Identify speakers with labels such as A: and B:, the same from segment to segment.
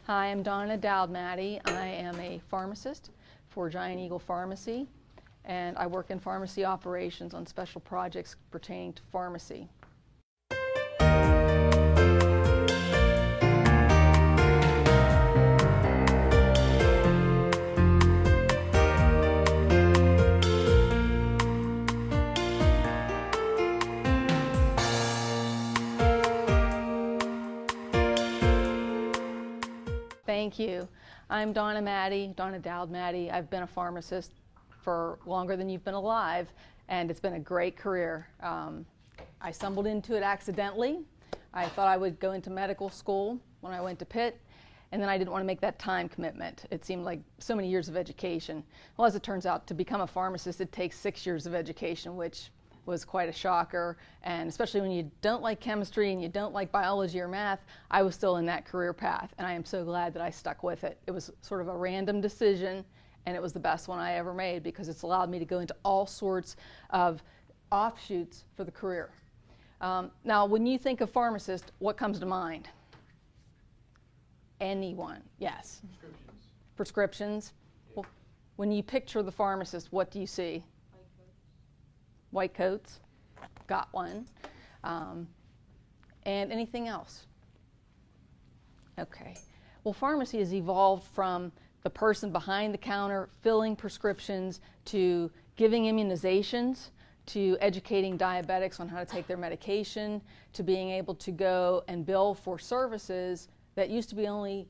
A: Hi, I'm Donna Dowd-Matty. I am a pharmacist for Giant Eagle Pharmacy, and I work in pharmacy operations on special projects pertaining to pharmacy. Thank you. I'm Donna Matty, Donna Dowd-Matty. I've been a pharmacist for longer than you've been alive, and it's been a great career. I stumbled into it accidentally. I thought I would go into medical school when I went to Pitt, and then I didn't want to make that time commitment. It seemed like so many years of education. Well, as it turns out, to become a pharmacist, it takes 6 years of education, which was quite a shocker, and especially when you don't like chemistry and you don't like biology or math, I was still in that career path, and I am so glad that I stuck with it. It was sort of a random decision, and it was the best one I ever made because it's allowed me to go into all sorts of offshoots for the career. Now, when you think of pharmacist, what comes to mind? Anyone? Yes.
B: Prescriptions.
A: Prescriptions.
B: Yeah.
A: Well, when you picture the pharmacist, what do you see? White coats, got one, and anything else? Okay. Well, pharmacy has evolved from the person behind the counter filling prescriptions to giving immunizations, to educating diabetics on how to take their medication, to being able to go and bill for services that used to be only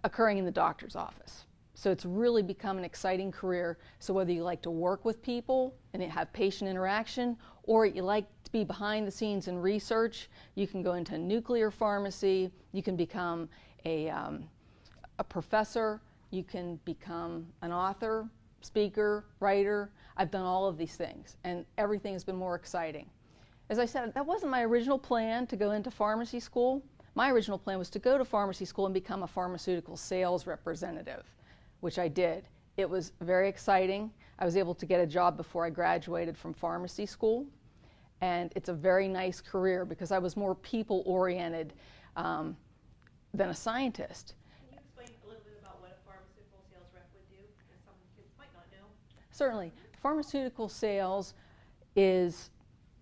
A: occurring in the doctor's office. So it's really become an exciting career. So whether you like to work with people and have patient interaction, or you like to be behind the scenes in research, you can go into nuclear pharmacy, you can become a professor, you can become an author, speaker, writer. I've done all of these things, and everything has been more exciting. As I said, that wasn't my original plan to go into pharmacy school. My original plan was to go to pharmacy school and become a pharmaceutical sales representative, which I did. It was very exciting. I was able to get a job before I graduated from pharmacy school, and it's a very nice career because I was more people-oriented than a scientist.
C: Can you explain a little bit about what a pharmaceutical sales rep would do? Because some kids might not know.
A: Certainly. Pharmaceutical sales is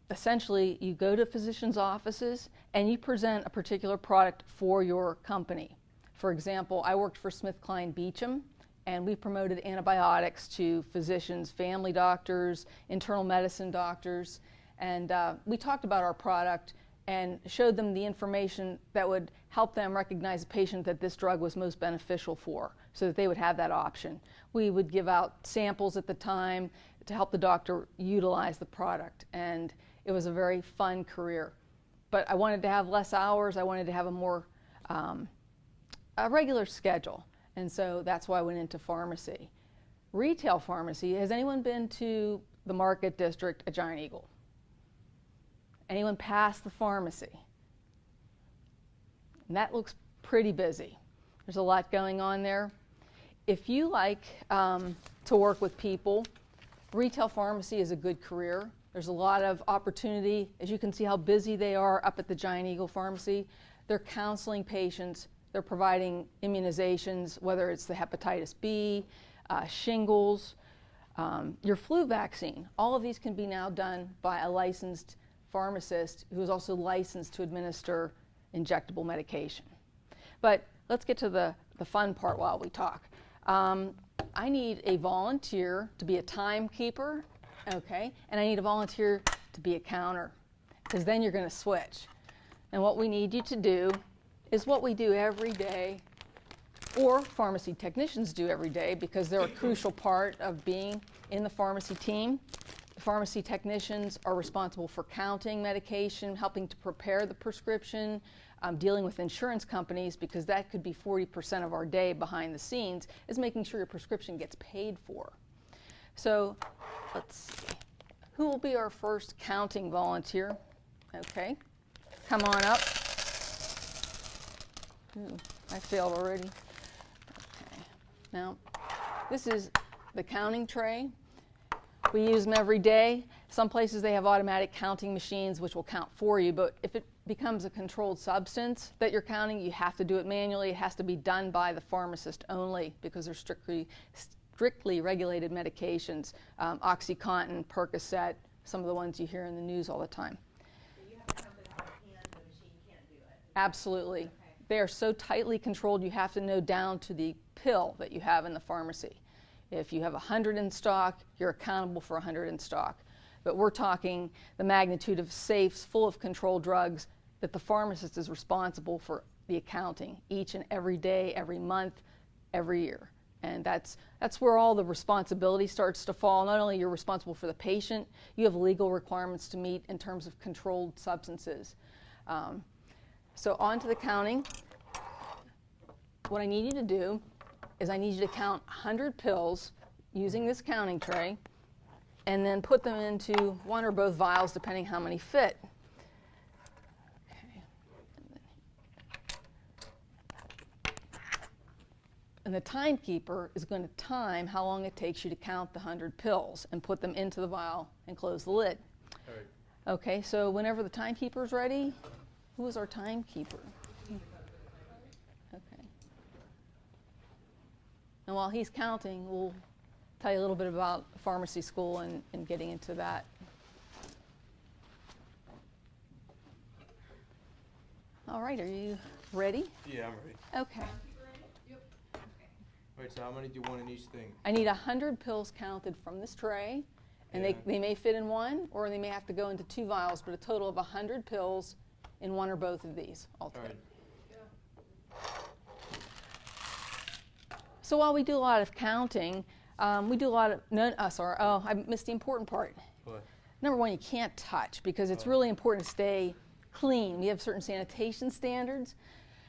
A: essentially you go to physicians' offices and you present a particular product for your company. For example, I worked for SmithKline Beecham, and we promoted antibiotics to physicians, family doctors, internal medicine doctors, and we talked about our product and showed them the information that would help them recognize a patient that this drug was most beneficial for, so that they would have that option. We would give out samples at the time to help the doctor utilize the product, and it was a very fun career. But I wanted to have less hours. I wanted to have a more a regular schedule. And so that's why I went into pharmacy. Retail pharmacy, has anyone been to the Market District at Giant Eagle? Anyone past the pharmacy? And that looks pretty busy. There's a lot going on there. If you like to work with people, retail pharmacy is a good career. There's a lot of opportunity. As you can see how busy they are up at the Giant Eagle Pharmacy. They're counseling patients. They're providing immunizations, whether it's the hepatitis B, shingles, your flu vaccine. All of these can be now done by a licensed pharmacist who is also licensed to administer injectable medication. But let's get to the fun part while we talk. I need a volunteer to be a timekeeper, okay, and I need a volunteer to be a counter, because then you're going to switch. And what we need you to do is what we do every day, or pharmacy technicians do every day, because they're a crucial part of being in the pharmacy team. The pharmacy technicians are responsible for counting medication, helping to prepare the prescription, dealing with insurance companies, because that could be 40% of our day behind the scenes, is making sure your prescription gets paid for. So let's see. Who will be our first counting volunteer? Okay, come on up. Ooh, I failed already. Okay. Now, this is the counting tray. We use them every day. Some places they have automatic counting machines which will count for you, but if it becomes a controlled substance that you're counting, you have to do it manually. It has to be done by the pharmacist only because they're strictly regulated medications. OxyContin, Percocet, some of the ones you hear in the news all the time.
C: So you have to count it out of hand, the machine can't do it.
A: Absolutely.
C: Okay.
A: They are so tightly controlled, you have to know down to the pill that you have in the pharmacy. If you have 100 in stock, you're accountable for 100 in stock. But we're talking the magnitude of safes full of controlled drugs that the pharmacist is responsible for the accounting each and every day, every month, every year. And that's where all the responsibility starts to fall. Not only you're responsible for the patient, you have legal requirements to meet in terms of controlled substances. So on to the counting. What I need you to do is I need you to count 100 pills using this counting tray and then put them into one or both vials depending how many fit. Okay. And the timekeeper is going to time how long it takes you to count the 100 pills and put them into the vial and close the lid.
B: All right.
A: Okay, so whenever the timekeeper is ready, who is our timekeeper? Okay. And while he's counting, we'll tell you a little bit about pharmacy school and getting into that. All right, are you ready?
B: Yeah, I'm ready.
A: Okay.
B: All right, so how many do you want in each thing?
A: I need 100 pills counted from this tray, and
B: Yeah.
A: they may fit in one, or they may have to go into 2 vials, but a total of 100 pills in one or both of these
B: All
A: altogether.
B: right.
A: So while we do a lot of counting, we do a lot of, I missed the important part.
B: What?
A: Number one, you can't touch because it's
B: Oh.
A: really important to stay clean. We have certain sanitation standards.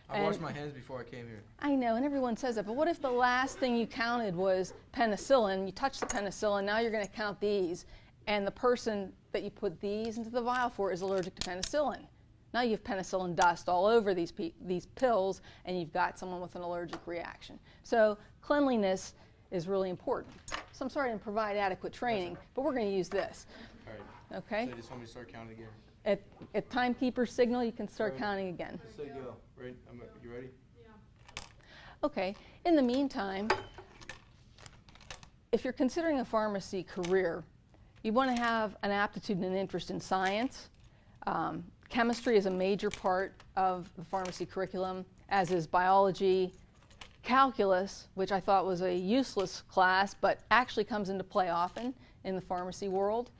B: I washed my hands before I came here.
A: I know, and everyone says that, but what if the last thing you counted was penicillin, you touched the penicillin, now you're going to count these, and the person that you put these into the vial for is allergic to penicillin. Now you have penicillin dust all over these pills, and you've got someone with an allergic reaction. So cleanliness is really important. So I'm sorry I didn't provide adequate training, but we're going to use this.
B: All right.
A: Okay?
B: So you just want me to start counting again?
A: At timekeeper signal, you can start
B: Alright.
A: counting again.
B: Say go. Right? You ready?
A: Okay. In the meantime, if you're considering a pharmacy career, you want to have an aptitude and an interest in science. Chemistry is a major part of the pharmacy curriculum, as is biology, calculus, which I thought was a useless class, but actually comes into play often in the pharmacy world.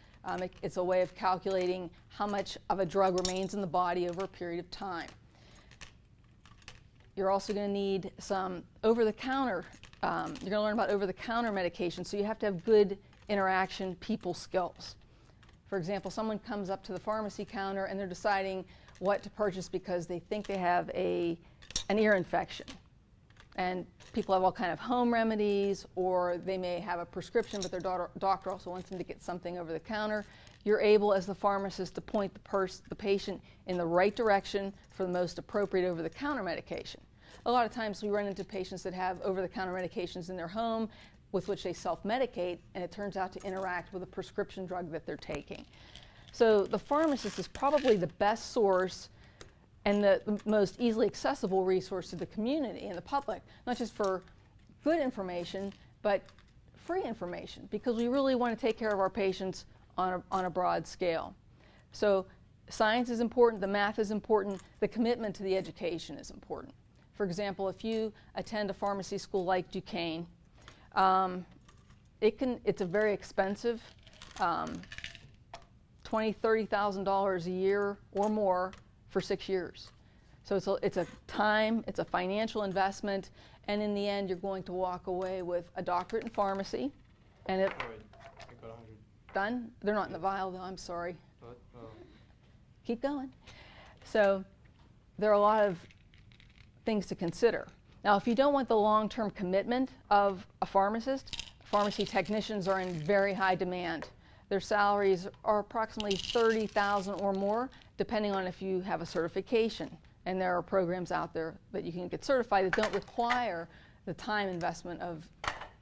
A: It's a way of calculating how much of a drug remains in the body over a period of time. You're also going to need some over-the-counter, you're going to learn about over-the-counter medication, so you have to have good interaction people skills. For example, someone comes up to the pharmacy counter and they're deciding what to purchase because they think they have an ear infection. And people have all kind of home remedies, or they may have a prescription, but their doctor also wants them to get something over the counter. You're able, as the pharmacist, to point the patient in the right direction for the most appropriate over-the-counter medication. A lot of times we run into patients that have over-the-counter medications in their home with which they self-medicate, and it turns out to interact with a prescription drug that they're taking. So the pharmacist is probably the best source and the most easily accessible resource to the community and the public, not just for good information, but free information, because we really want to take care of our patients on a broad scale. So science is important, the math is important, the commitment to the education is important. For example, if you attend a pharmacy school like Duquesne, it's a very expensive, $20,000, $30,000 a year or more for 6 years. So it's a time, it's a financial investment, and in the end you're going to walk away with a doctorate in pharmacy. And it,
B: All right. I got 100.
A: done? They're not in the vial though, I'm sorry.
B: What? Oh.
A: Keep going. So there are a lot of things to consider. Now, if you don't want the long-term commitment of a pharmacist, pharmacy technicians are in very high demand. Their salaries are approximately $30,000 or more, depending on if you have a certification. And there are programs out there that you can get certified that don't require the time investment of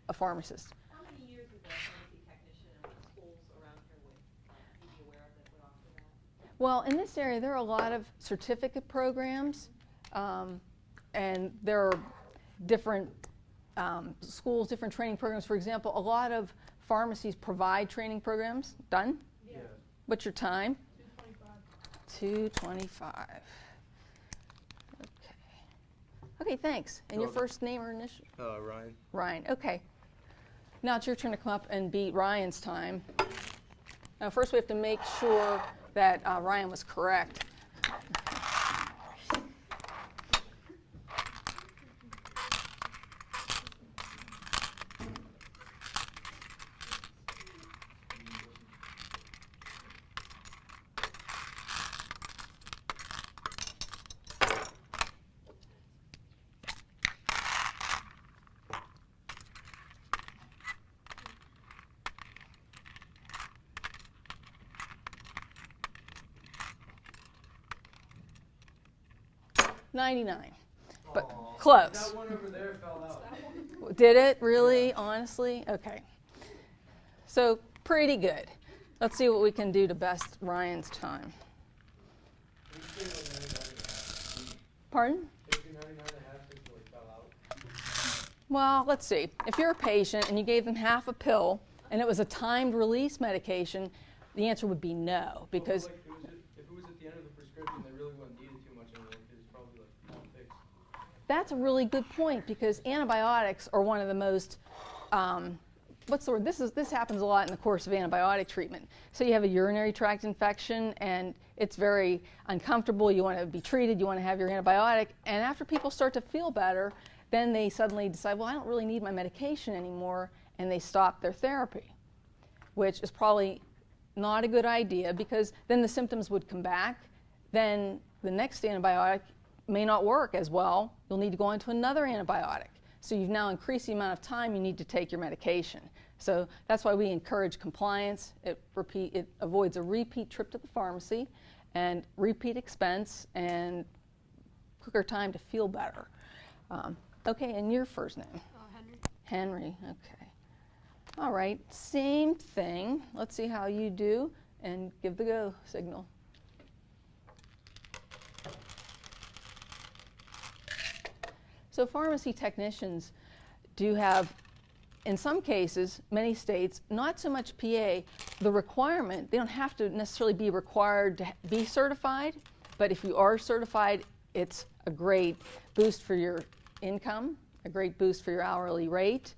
A: a pharmacist.
C: How many years is a pharmacy technician and what schools around here would be aware of that would offer that?
A: Well, in this area, there are a lot of certificate programs, and there are different schools, different training programs. For example, a lot of pharmacies provide training programs. Done?
C: Yeah.
A: What's your time?
C: 225.
A: 2:25. Okay. Okay, thanks. And your first name or initial?
B: Ryan.
A: Ryan. Okay. Now it's your turn to come up and beat Ryan's time. Now, first we have to make sure that Ryan was correct. $99, but close.
B: That one over there fell out.
A: Did it really? Honestly? Okay. So pretty good. Let's see what we can do to best Ryan's time. Pardon? Well, let's see. If you're a patient and you gave them half a pill and it was a timed release medication, the answer would be no, because
B: If it was at the end of the prescription, they really wouldn't need it too much anymore because it's probably like all fixed.
A: that's a really good point, because antibiotics are one of the most, what's the word? This happens a lot in the course of antibiotic treatment. So you have a urinary tract infection and it's very uncomfortable. You want to be treated, you want to have your antibiotic, and after people start to feel better, then they suddenly decide, well, I don't really need my medication anymore, and they stop their therapy, which is probably not a good idea, because then the symptoms would come back. Then the next antibiotic may not work as well. You'll need to go on to another antibiotic. So you've now increased the amount of time you need to take your medication. So that's why we encourage compliance. It avoids a repeat trip to the pharmacy and repeat expense and quicker time to feel better. Okay, and your first name?
C: Henry.
A: Henry, okay. All right, same thing. Let's see how you do, and give the go signal. So pharmacy technicians do have, in some cases, many states, not so much PA, the requirement, they don't have to necessarily be required to be certified, but if you are certified, it's a great boost for your income, a great boost for your hourly rate.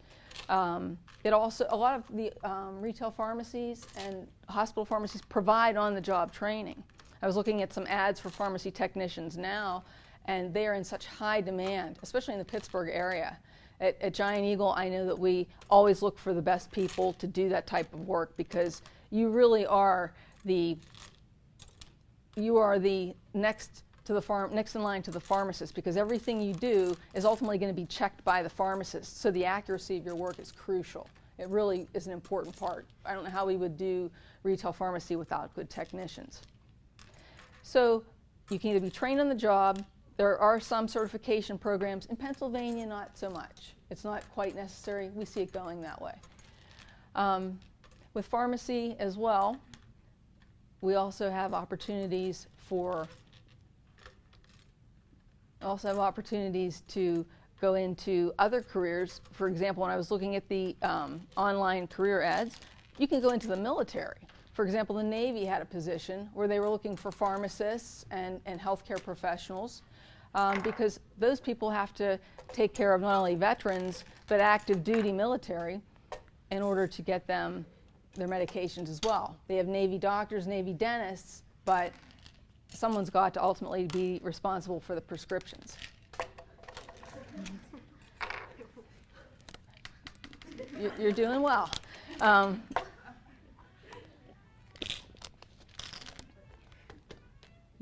A: It also, a lot of the retail pharmacies and hospital pharmacies provide on-the-job training. I was looking at some ads for pharmacy technicians now, and they are in such high demand, especially in the Pittsburgh area. At Giant Eagle, I know that we always look for the best people to do that type of work, because you really are the next in line to the pharmacist, because everything you do is ultimately going to be checked by the pharmacist. So the accuracy of your work is crucial. It really is an important part. I don't know how we would do retail pharmacy without good technicians. So you can either be trained on the job. There are some certification programs. In Pennsylvania, not so much. It's not quite necessary. We see it going that way. With pharmacy as well, we also have opportunities to go into other careers. For example, when I was looking at the online career ads, you can go into the military. For example, the Navy had a position where they were looking for pharmacists and healthcare professionals, because those people have to take care of not only veterans, but active duty military in order to get them their medications as well. They have Navy doctors, Navy dentists, but someone's got to ultimately be responsible for the prescriptions. You're doing well.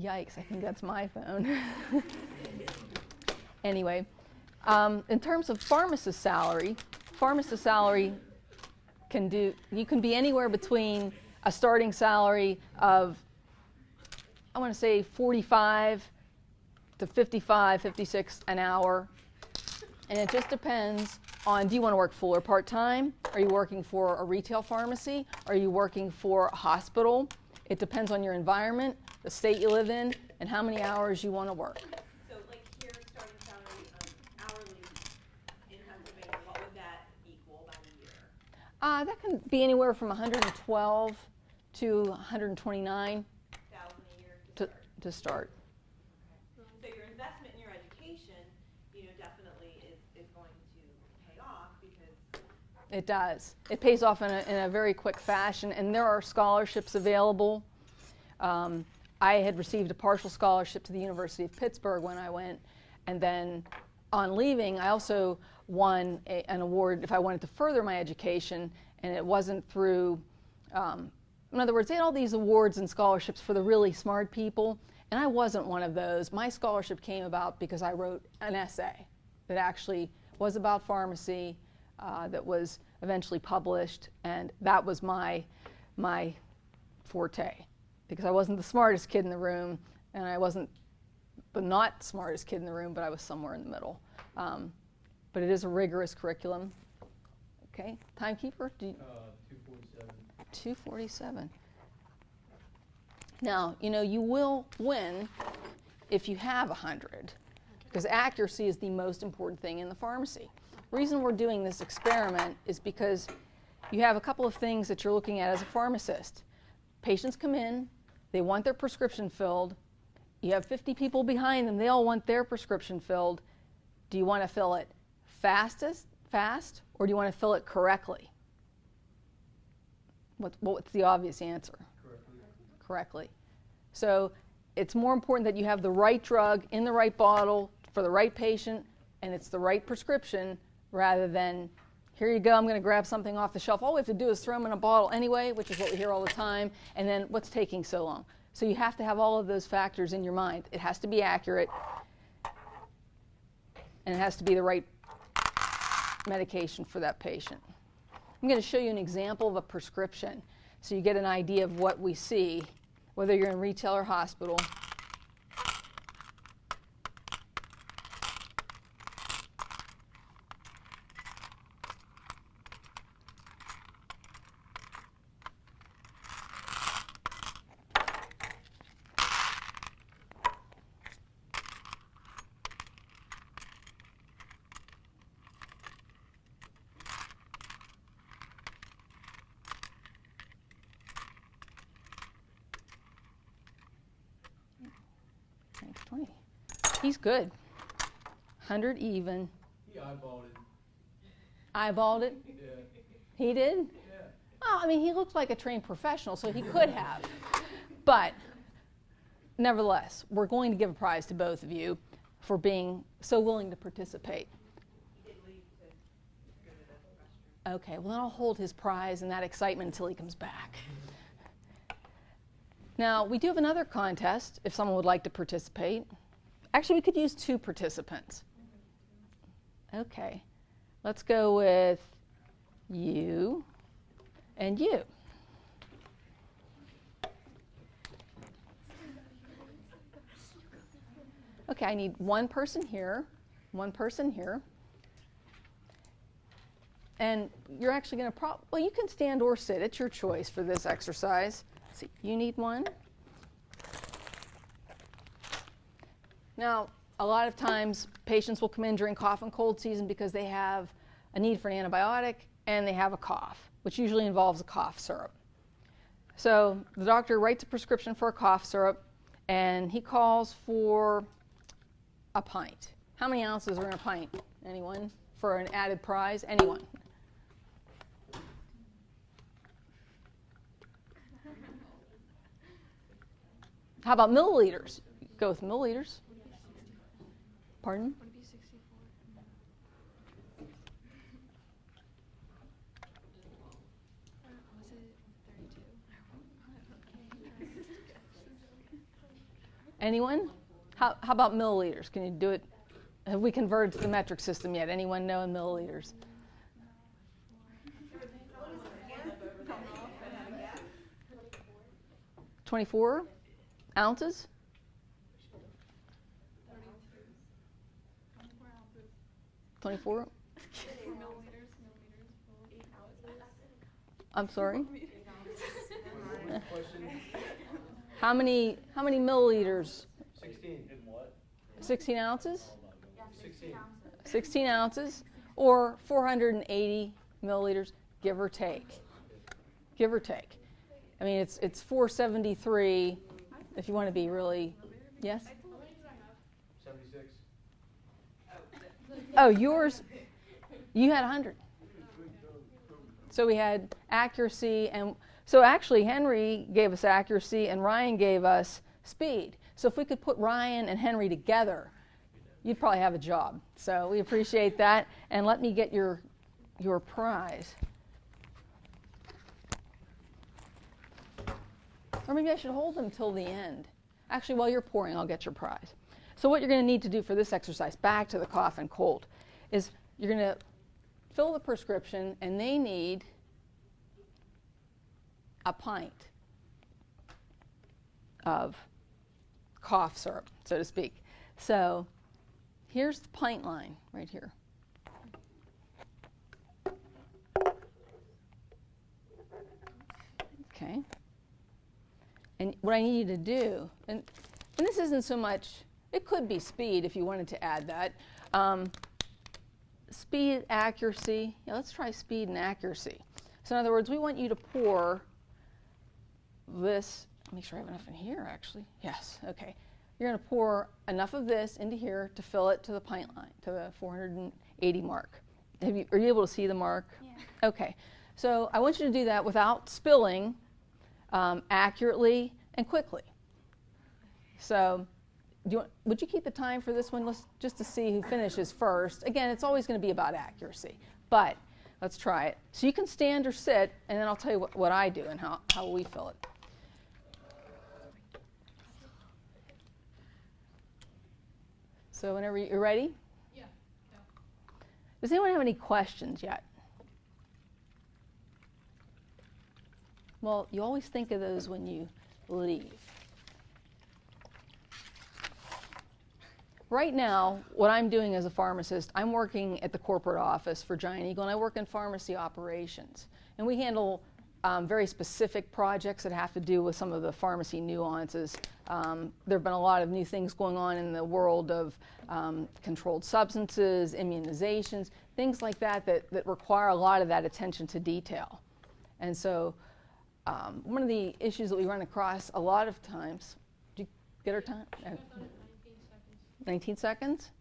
A: Yikes, I think that's my phone. Anyway, in terms of pharmacist salary you can be anywhere between a starting salary of, I want to say 45 to 55, 56 an hour. And it just depends on, do you want to work full or part-time? Are you working for a retail pharmacy? Are you working for a hospital? It depends on your environment. the state you live in, and how many hours you want to work.
C: So like here, starting salary hourly in Pennsylvania, what would that equal by the year?
A: That can be anywhere from 112 to 129
C: Thousand a year
A: to start.
C: So your investment in your education, definitely is going to pay off because
A: It does. It pays off in a very quick fashion, and there are scholarships available. I had received a partial scholarship to the University of Pittsburgh when I went, and then on leaving, I also won an award if I wanted to further my education, and it wasn't through, in other words, they had all these awards and scholarships for the really smart people, and I wasn't one of those. My scholarship came about because I wrote an essay that actually was about pharmacy, that was eventually published, and that was my forte, because I wasn't the smartest kid in the room, and I wasn't the not smartest kid in the room, but I was somewhere in the middle. But it is a rigorous curriculum. Okay, timekeeper?
B: 247.
A: 247. Now, you will win if you have 100, because accuracy is the most important thing in the pharmacy. The reason we're doing this experiment is because you have a couple of things that you're looking at as a pharmacist. Patients come in, they want their prescription filled. You have 50 people behind them, they all want their prescription filled. Do you want to fill it fast, or do you want to fill it correctly? What's the obvious answer? Correctly. So it's more important that you have the right drug in the right bottle for the right patient, and it's the right prescription, rather than, here you go, I'm going to grab something off the shelf. All we have to do is throw them in a bottle anyway, which is what we hear all the time, and then what's taking so long? So you have to have all of those factors in your mind. It has to be accurate, and it has to be the right medication for that patient. I'm going to show you an example of a prescription so you get an idea of what we see, whether you're in retail or hospital. He's good. 100 even.
B: He eyeballed it.
A: Eyeballed it?
B: Yeah.
A: He did?
B: Yeah.
A: Well, I mean, he looks like a trained professional, so he could have. But nevertheless, we're going to give a prize to both of you for being so willing to participate.
C: he did leave to go to the restroom.
A: Okay, well, then I'll hold his prize and that excitement until he comes back. Now, we do have another contest if someone would like to participate. Actually, we could use 2 participants. Okay, let's go with you and you. Okay, I need one person here, one person here. And you're actually going to well, you can stand or sit. It's your choice for this exercise. Let's see, you need one. Now, a lot of times patients will come in during cough and cold season because they have a need for an antibiotic and they have a cough, which usually involves a cough syrup. So the doctor writes a prescription for a cough syrup, and he calls for a pint. How many ounces are in a pint? Anyone? For an added prize? Anyone? How about milliliters? Go with milliliters. Pardon?
D: Would it be 64? Was it 32?
A: Anyone? How about milliliters? Can you do it? Have we converted to the metric system yet? Anyone know in milliliters? 24 ounces? 24? I'm sorry?
B: Question.
A: How many milliliters?
B: 16.
A: 16 ounces?
D: Yeah,
B: 16.
A: 16 ounces, or 480 milliliters, give or take. Give or take. I mean, it's 473 if you want to be really, yes?
B: 76.
A: Oh, yours, you had 100. So we had accuracy, and so actually Henry gave us accuracy and Ryan gave us speed. So if we could put Ryan and Henry together, you'd probably have a job. So we appreciate that, and let me get your prize. Or maybe I should hold them till the end. Actually, while you're pouring, I'll get your prize. So what you're going to need to do for this exercise, back to the cough and cold, is you're going to fill the prescription, and they need a pint of cough syrup, so to speak. So here's the pint line right here. Okay. And what I need you to do, and this isn't so much, it could be speed if you wanted to add that. Speed, accuracy. Yeah, let's try speed and accuracy. So in other words, we want you to pour this, make sure I have enough in here actually. Yes, okay. You're going to pour enough of this into here to fill it to the pint line, to the 480 mark. Are you able to see the mark?
D: Yeah.
A: Okay. So I want you to do that without spilling, accurately and quickly. So would you keep the time for this one, just to see who finishes first? Again, it's always going to be about accuracy, but let's try it. So you can stand or sit, and then I'll tell you what I do and how we fill it. So whenever you're ready?
D: Yeah.
A: Does anyone have any questions yet? Well, you always think of those when you leave. Right now, what I'm doing as a pharmacist, I'm working at the corporate office for Giant Eagle, and I work in pharmacy operations. And we handle very specific projects that have to do with some of the pharmacy nuances. There have been a lot of new things going on in the world of controlled substances, immunizations, things like that require a lot of that attention to detail. And so one of the issues that we run across a lot of times, did you get our time? 19 seconds?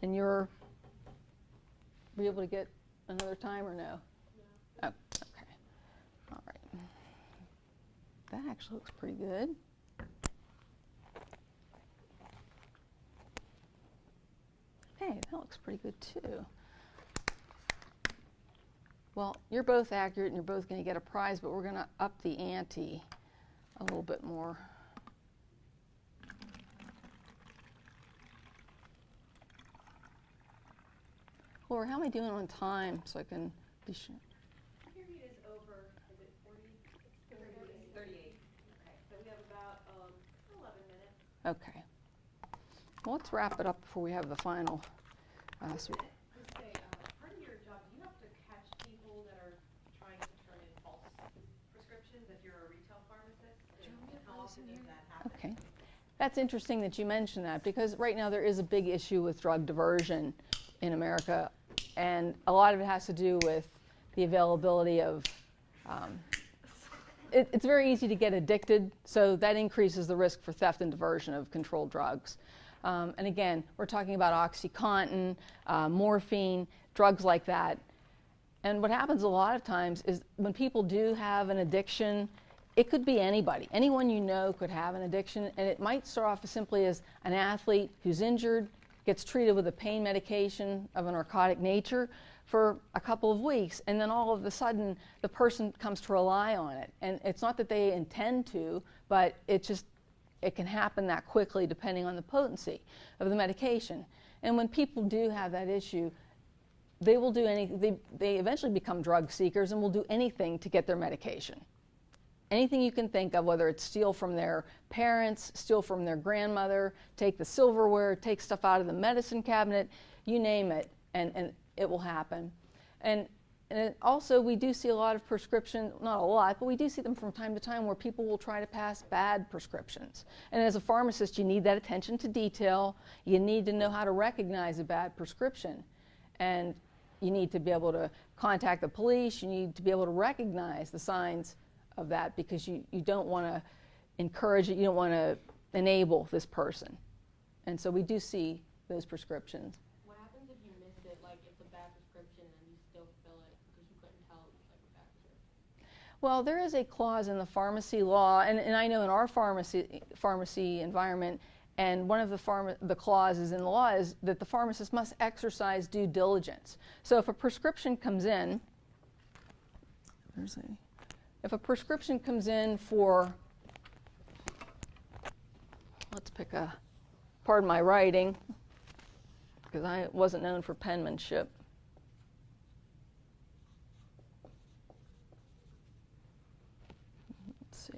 A: And were you able to get another time or no? No. Oh, okay. All right. That actually looks pretty good. Hey, that looks pretty good too. Well, you're both accurate and you're both going to get a prize, but we're going to up the ante a little bit more. Laura, how am I doing on time so I can be sure?
C: Period is over, is it 40? 38. Okay, so we have about 11 minutes.
A: Okay. Well, let's wrap it up before we have the final.
C: Just say, part of your job, do you have to catch people that are trying to turn in false prescriptions if you're a retail pharmacist? And how often does that happen?
A: Okay. That's interesting that you mentioned that, because right now there is a big issue with drug diversion in America, and a lot of it has to do with the availability of it's very easy to get addicted, so that increases the risk for theft and diversion of controlled drugs. And again, we're talking about OxyContin, morphine, drugs like that. And what happens a lot of times is when people do have an addiction, it could be anybody. Anyone you know could have an addiction, and it might start off simply as an athlete who's injured, gets treated with a pain medication of a narcotic nature for a couple of weeks, and then all of a sudden the person comes to rely on it. And it's not that they intend to, but it can happen that quickly depending on the potency of the medication. And when people do have that issue, they will do anything. They eventually become drug seekers and will do anything to get their medication. Anything you can think of, whether it's steal from their parents, steal from their grandmother, take the silverware, take stuff out of the medicine cabinet, you name it, and it will happen. And Also, we do see a lot of prescription, not a lot, but we do see them from time to time where people will try to pass bad prescriptions. And as a pharmacist, you need that attention to detail. You need to know how to recognize a bad prescription. And you need to be able to contact the police. You need to be able to recognize the signs of that, because you don't want to encourage it. You don't want to enable this person. And so we do see those prescriptions.
D: What happens if you miss it, like it's a bad prescription and you still fill it because you couldn't tell it was like a bad prescription?
A: Well, there is a clause in the pharmacy law, and I know in our pharmacy environment, and one of the clauses in the law is that the pharmacist must exercise due diligence. So if a prescription comes in, if a prescription comes in for, let's pick a, pardon my writing, because I wasn't known for penmanship. Let's see.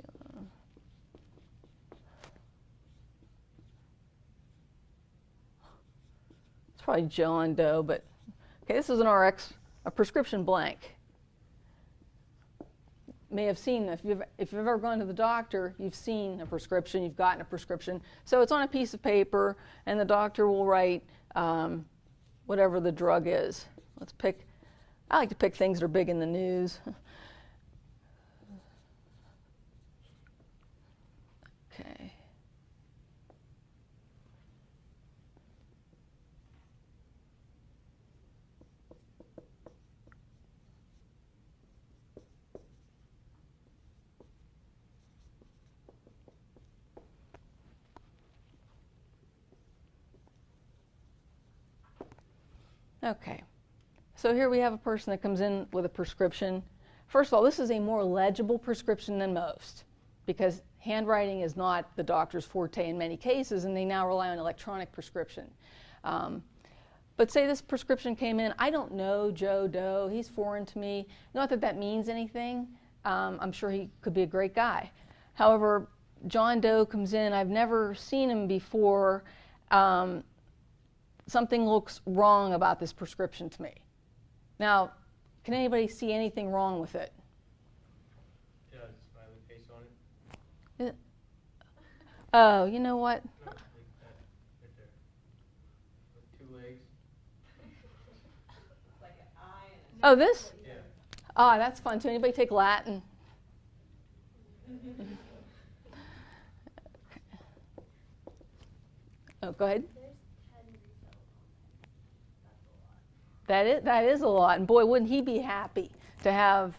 A: It's probably John Doe, but okay, this is an RX, a prescription blank. May have seen, if you've ever gone to the doctor, you've seen a prescription, you've gotten a prescription. So it's on a piece of paper, and the doctor will write whatever the drug is. Let's pick, I like to pick things that are big in the news. Okay. Okay, so here we have a person that comes in with a prescription. First of all, this is a more legible prescription than most, because handwriting is not the doctor's forte in many cases, and they now rely on electronic prescription. But say this prescription came in, I don't know Joe Doe, he's foreign to me. Not that that means anything. I'm sure he could be a great guy. However, John Doe comes in, I've never seen him before. Something looks wrong about this prescription to me. Now, can anybody see anything wrong with it?
B: Yeah, it's a smiley face on it.
A: Oh, you know what?
B: No, like that, right there. With 2 legs.
C: It's like an eye and a
A: Oh, this?
B: Yeah.
A: Ah, that's fun too. Anybody take Latin? Oh, go ahead. That is a lot, and boy, wouldn't he be happy to have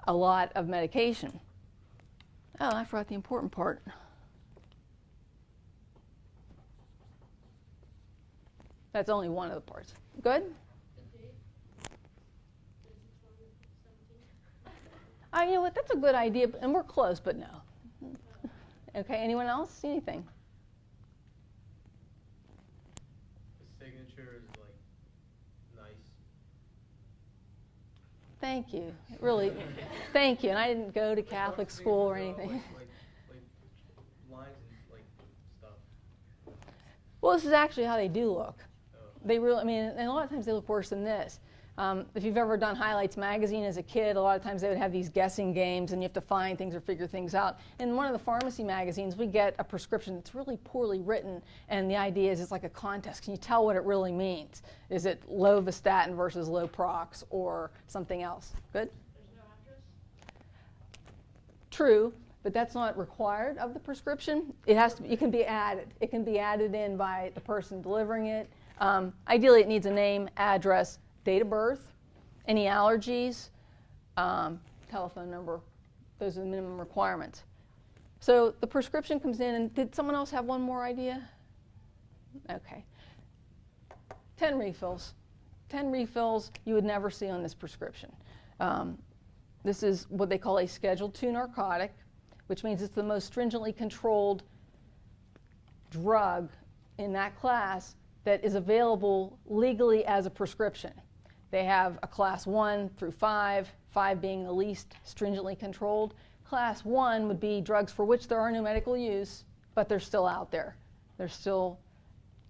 A: a lot of medication. Oh, I forgot the important part. That's only one of the parts. Good? You know what, that's a good idea, and we're close, but no. Okay, anyone else? See anything?
B: The signature is like nice.
A: Thank you. Really, thank you. And I didn't go to Catholic school or anything.
B: Like lines and like stuff.
A: Well, this is actually how they do look.
B: Oh.
A: They really, I mean, and a lot of times they look worse than this. If you've ever done Highlights magazine as a kid, a lot of times they would have these guessing games and you have to find things or figure things out. In one of the pharmacy magazines, we get a prescription that's really poorly written, and the idea is it's like a contest. Can you tell what it really means? Is it lovastatin versus Loprox or something else? Good?
D: There's no address?
A: True, but that's not required of the prescription. It has to. It can be added. It can be added in by the person delivering it. Ideally, it needs a name, address, date of birth, any allergies, telephone number. Those are the minimum requirements. So the prescription comes in, and did someone else have one more idea? Okay. 10 refills. 10 refills you would never see on this prescription. This is what they call a Schedule II narcotic, which means it's the most stringently controlled drug in that class that is available legally as a prescription. They have a class 1 through 5, 5 being the least stringently controlled. Class 1 would be drugs for which there are no medical use, but they're still out there. There's still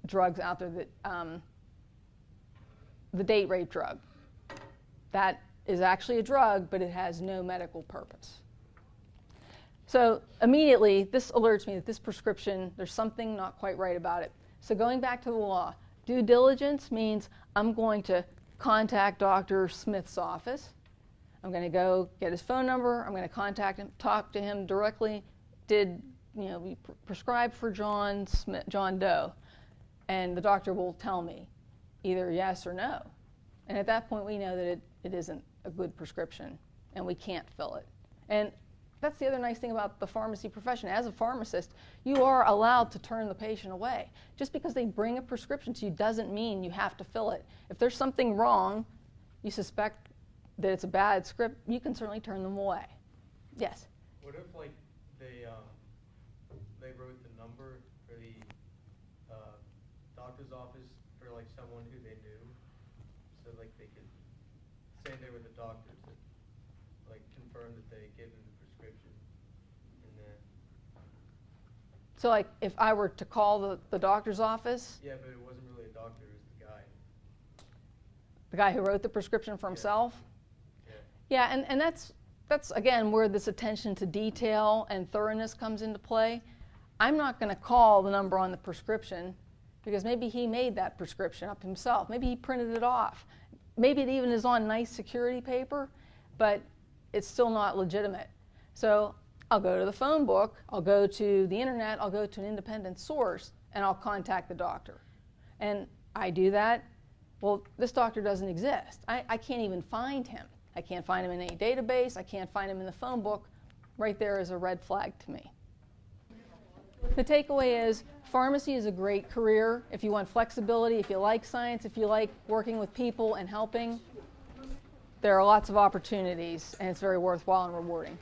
A: drugs out there that, the date rape drug. That is actually a drug, but it has no medical purpose. So immediately, this alerts me that this prescription, there's something not quite right about it. So going back to the law, due diligence means I'm going to contact Dr. Smith's office. I'm going to go get his phone number. I'm going to contact him, talk to him directly. Did we prescribe for John Doe? And the doctor will tell me either yes or no. And at that point, we know that it isn't a good prescription, and we can't fill it. And that's the other nice thing about the pharmacy profession. As a pharmacist, you are allowed to turn the patient away. Just because they bring a prescription to you doesn't mean you have to fill it. If there's something wrong, you suspect that it's a bad script, you can certainly turn them away. Yes?
B: What if, like, they wrote the number for the doctor's office for, like, someone who they knew, so, like, they could say they were the doctors that, like, confirm that they gave them the prescription, and then...
A: So, like, if I were to call the doctor's office?
B: Yeah, but it wasn't really a doctor, it was the guy.
A: The guy who wrote the prescription for himself?
B: Yeah,
A: Yeah, and that's again where this attention to detail and thoroughness comes into play. I'm not going to call the number on the prescription because maybe he made that prescription up himself. Maybe he printed it off. Maybe it even is on nice security paper, but it's still not legitimate. So I'll go to the phone book, I'll go to the internet, I'll go to an independent source, and I'll contact the doctor. And I do that. Well, this doctor doesn't exist. I can't even find him. I can't find him in any database. I can't find him in the phone book. Right there is a red flag to me. The takeaway is pharmacy is a great career if you want flexibility, if you like science, if you like working with people and helping. There are lots of opportunities, and it's very worthwhile and rewarding.